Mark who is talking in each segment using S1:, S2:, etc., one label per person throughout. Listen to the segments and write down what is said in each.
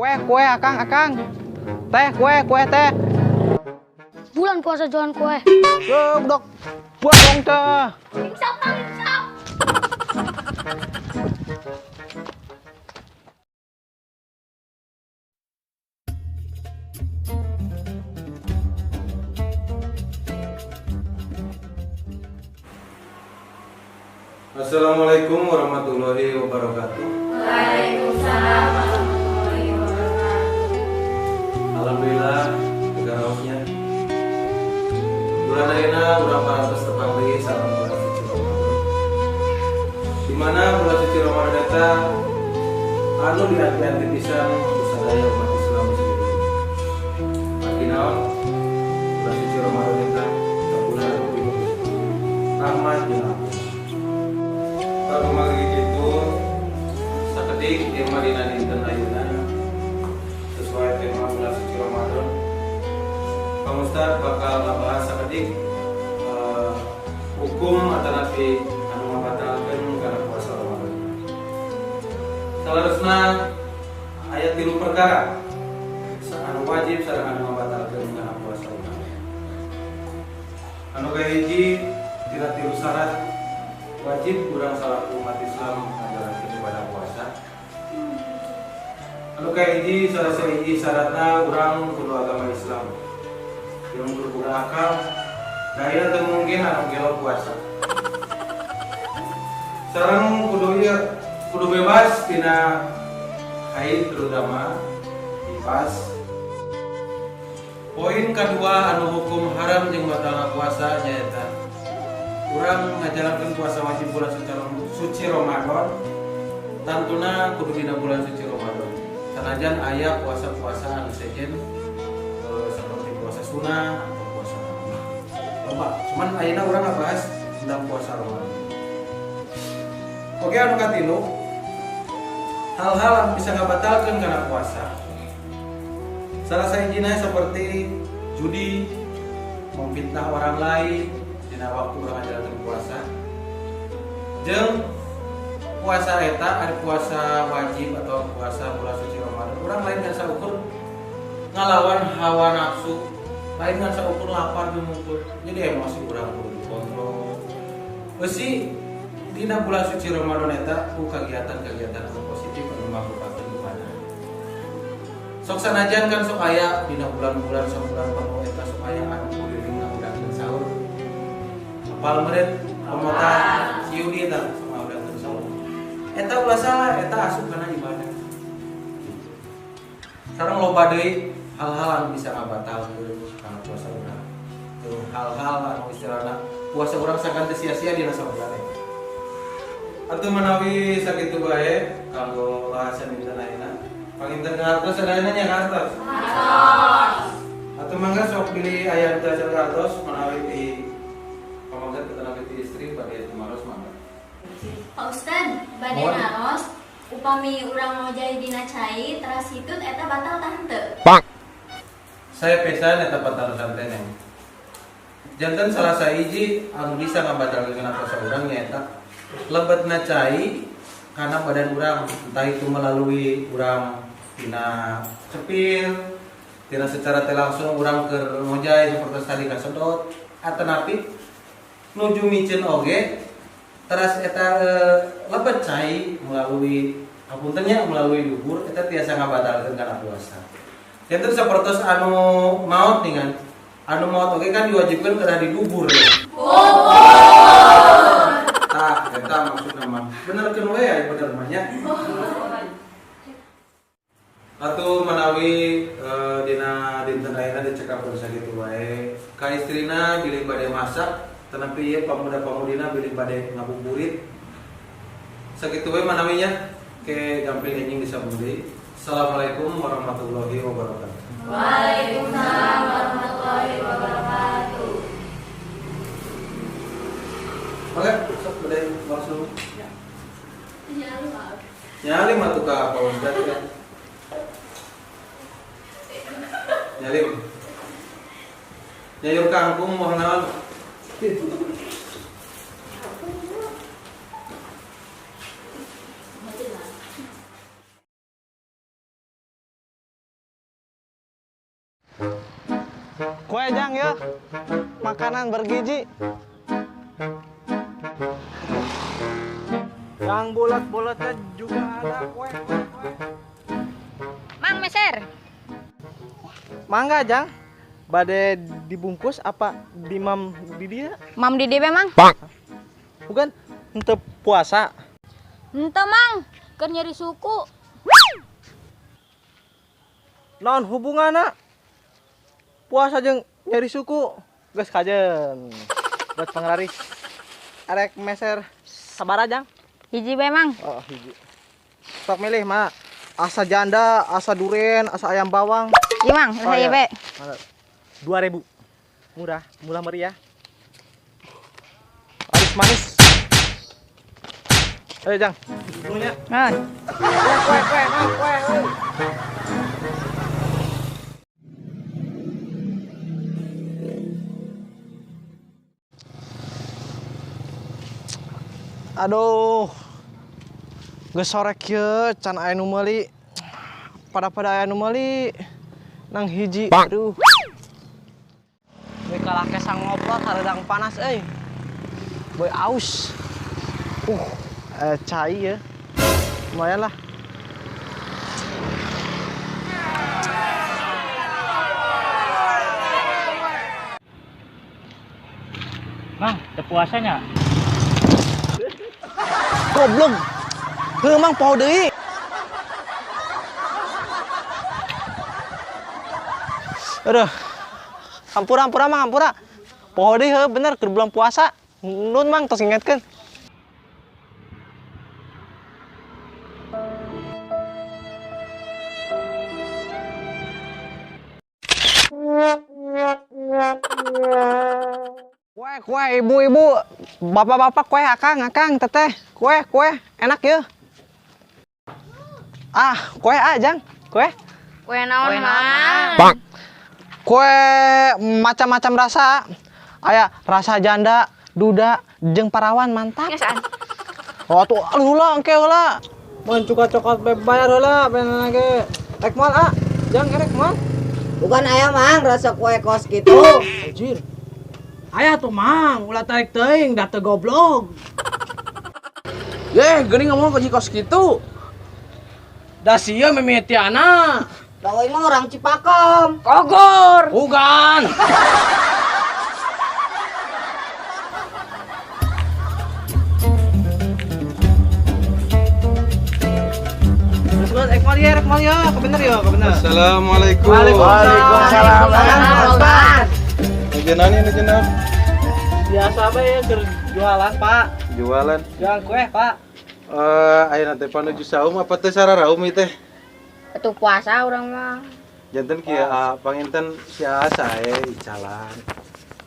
S1: Kue, akang. Teh, kue teh.
S2: Bulan puasa jualan kue.
S1: Dok, buat dong teh.
S2: Imsak, imsak.
S3: Assalamualaikum warahmatullahi wabarakatuh.
S2: Waalaikumsalam warahmatullahi wabarakatuh.
S3: Alhamdulillah tegaraosnya. Bulan ayeuna urang parantos tepang deui sareng bulan suci Ramadan. Di mana bulan suci Ramadan eta anu dianti-anti pisan ku sadaya umat Islam muslimin. Pagi naon bulan suci Ramadan eta bulan anu penuh rahmat jeung ampun. Kalau mari gitu, sakedik ieu mah dina dinten ayeuna sesuai tema bulan suci Ramadan. Pak Ustaz bakal ngabahas sakedik hukum atanapi anu ngabatalkeun kana puasa Ramadan. Salarosna aya 3 perkara anu wajib sareng anu ngabatalkeun kana puasa Ramadan. Anu kahiji dina 3 syarat wajib kurang salah umat Islam ngajalankeun ibadah puasa. Anu kahiji salah sahiji syaratna urang kudu agama Islam. Yang berbuka akal, daya teu mungkin anu gelo puasa. Sareng kudu bebas tina haid terutama nifas. Poin kedua anu hukum haram jeung batalna puasa nyaeta urang ngajalankeun puasa wajib bulan suci Ramadan tantuna kudu dina bulan suci Ramadan. Sanajan aya puasa-puasa anu sejen seperti puasa sunah atau puasa Ramadan. Loba, cuman ayeuna urang ngabahas tentang puasa Ramadan. Oke, anu katilu hal-hal anu bisa ngabatalkeun kana puasa. Salah sahijina seperti judi, memfitnah orang lain dina waktu urang ngajalankeun puasa. Jeung puasa eta ada puasa wajib atau puasa bulan suci Ramadan. Urang lain kan saukur ngalawan hawa nafsu, lain kan saukur lapar jeung mungkul. Jadi emosi urang kudu dikontrol. Besi dina bulan suci Ramadan eta ku kagiatan-kagiatan anu positif anu mangrupakeun ibadah. Sok sanajan kan sok aya dina bulan-bulan sabulan penuh eta sok aya anu kuliling ngadakeun sahur. Apal meureun pemotah siudi eta sok ngadakeun sahur. Eta ulah salah, eta asup kana ibadah. Sareng loba deui hal-hal anu bisa ngabatalkeun kana puasa urang. Tuh hal-hal anu istilahna puasa urang sagan teu sia-sia dina sababaraha. Atuh menawi sakitu bae kanggo bahasan dinten ayeuna. Panginten ngartos sadayana nya ngartos. Atuh mangga sok pilih aya teh ngartos menawi di pamangkat ketenaga ti istri bade tumaros mangga.
S2: Pak Ustad, bade naros upami urang mau jadi dina cai teras hitut eta batal tah henteu?
S3: Saya pesan eta patarosan teh neng. Janten salah sahiji anu bisa ngabatalkeun kana puasa urang nyaeta lebetna cai kana badan urang, entah itu melalui urang tina cepil, tina secara teu langsung urang keur ngojay sapertos tadi kasedot, atanapi nuju micin oge teras eta lebet cai melalui hapuntennya melalui duhur eta tiasa ngabatalkeun kana puasa. Janten sapertos anu maot ningan anu maot oge kan diwajibkeun kada di dubur. Tah eta maksudna mah benerkeun we aya bener mah nya. Atuh manawi dina dinten ayeuna dicekapeun sakitu wae ka istrina bilih bade masak tanapi ieu pamuda-pamudina bilih bade ngabuburit. Sakitu we manawinya ke gampil enjing disambung deui. Assalamualaikum warahmatullahi wabarakatuh.
S2: Waalaikumsalam warahmatullahi wabarakatuh.
S3: Oke, sok bade langsung.
S2: Ya, Pak.
S3: Nyalim atuh ka Pak Ustad ya. Nyalim. Nyayur kangkung moal naon?
S1: Kue Jang ya. Makanan bergizi. Yang bulat-bulatnya juga ada kue.
S4: Mang Meser.
S1: Mangga Jang. Bade dibungkus apa dimam di dia?
S4: Mam Didi memang.
S1: Bukan untuk puasa.
S4: Ente Mang, keur nyeri suku.
S1: Non hubunganna puasa jeung nyari suku geus kajen buat panglaris arek meser sabaraha Jang?
S4: Hiji bae Mang.
S1: Oh hiji sok milih mah asa janda asa duren asa ayam bawang
S4: Ieu Mang,
S1: Oh,
S4: saya
S1: iya.
S4: bae.
S1: 2.000 murah meriah manis ayo Jang dulunya
S4: Nun.
S1: kue. Aduh, geus sore kieu can aya nu meuli. Pada aya nu meuli nang hiji. Aduh. We kalake sang ngoplot hareudang panas euy. Boy aus. Cai ya. Lumayan lah.
S5: Mang, ada puasanya?
S1: Goblok. Heuh mang poho deui. Aduh. Hampura mang, hampura. Poho deui heuh bener keur bulan puasa. Nun mang tos ingetkeun. Kue ibu-ibu, bapak-bapak kue akang teteh kue enak ya. Kue Jang kue
S4: Kue naon Mang?
S1: kue macam-macam rasa aya rasa janda duda jeung parawan mantap.
S4: Ngasaan?
S1: Oh tuh heula engke heula mun cuka coklat bayar heula bener ge rek moal Jang rek moal
S6: Bukan ayam Mang, rasa kue kos gitu.
S1: anjir. Aya tuh mang, ulah tarik teuing, dah teu goblok. Geuning ngomong ke kos kitu. Da sia mimitiana.
S6: Dawai mah orang Cipakem.
S1: Kogor. Bukan. Terus rek mal ya, kebener ya, kebener.
S3: Assalamualaikum.
S1: Waalaikumsalam.
S3: Nujenan ini nujenan.
S1: Biasa bae keur jualan, Pak.
S3: Jualan.
S1: Jualan kue, Pak.
S3: Ayeuna teh panuju saum apa teh sararaum ieu teh?
S4: Atuh puasa urang mah.
S3: Janten kieu panginten sia sae icalan.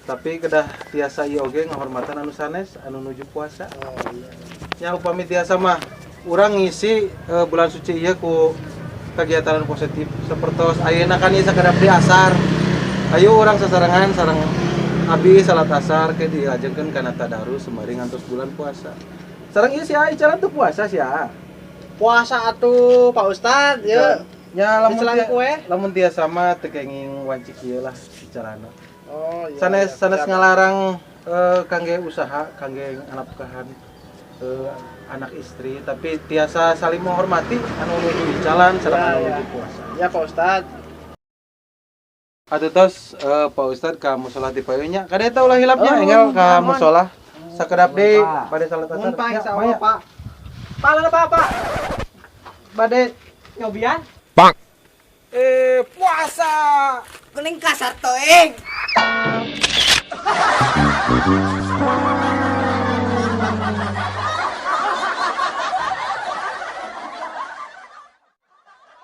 S3: Tapi kedah tiasa ieu oge ngahormatan anu sanes anu nuju puasa. Oh iya. Nya upami tiasa mah urang ngisi bulan suci ieu ku kegiatan positif sapertos ayeuna kan ieu sakedap di asar. Ayo urang sasarengan sareng abi salat asar ke diajengkeun kana tadarus sembari ngantos bulan puasa. Sareng ieu sia icalan teu puasa sia.
S1: Puasa atuh Pak Ustad, ya.
S3: Ya lamun
S1: Dicelang kue?
S3: lamun tiasa mah teu kenging wancik ieu lah icalanna.
S1: Oh iya.
S3: Sanes ngalarang kangge usaha, kangge nganapkahan anak istri, tapi tiasa saling menghormati anu nuju jalan sareng anu nuju puasa.
S1: Ya Pak Ustad.
S3: Atuh tos Pak Ustad ka musholah di payeunya. Kadeta ulah hilapnya enggal ka musholah. Sakedap deui bade salat asar.
S1: Mun Pak
S3: Ya,
S1: insyaallah
S3: maya.
S1: Pak. Pak leungeun Pak. Bade nyobian?
S3: Puasa.
S6: Kuning kasar toeng.